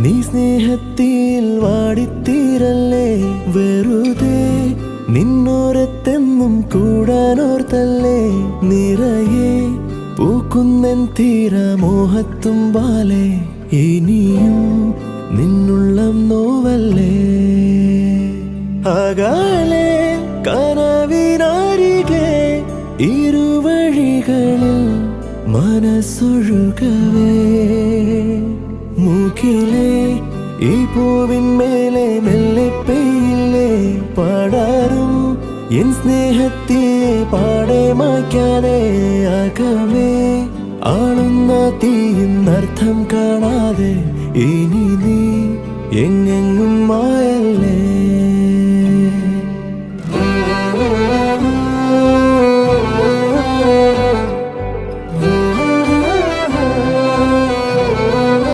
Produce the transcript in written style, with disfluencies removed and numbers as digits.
നീ സ്നേഹത്തിൽ വാടിത്തീരല്ലേ, വെറുതെ നിന്നോരത്തെന്നും കൂടാനോർത്തല്ലേ, നിറയെ പൂക്കുന്നൻ തീരമോഹത്തുമ്പാലെ, ഇനിയും നിന്നുള്ളം നോവല്ലേ. അകലെ കനവിനരികെ ഇരുവഴികളിൽ മനസ്സൊഴുകവേ, മൂക്കിലെ ഈ പൂവിന്മേലെ മെല്ലെ പെയ്യില്ലേ, പടരും എൻ സ്നേഹത്തെ പാടെ മായ്ക്കാതെ, അകമേ ആളുന്ന തീയിന്നർത്ഥം കാണാതെ, ഇനി നീ എങ്ങെങ്ങും മായല്ലേ.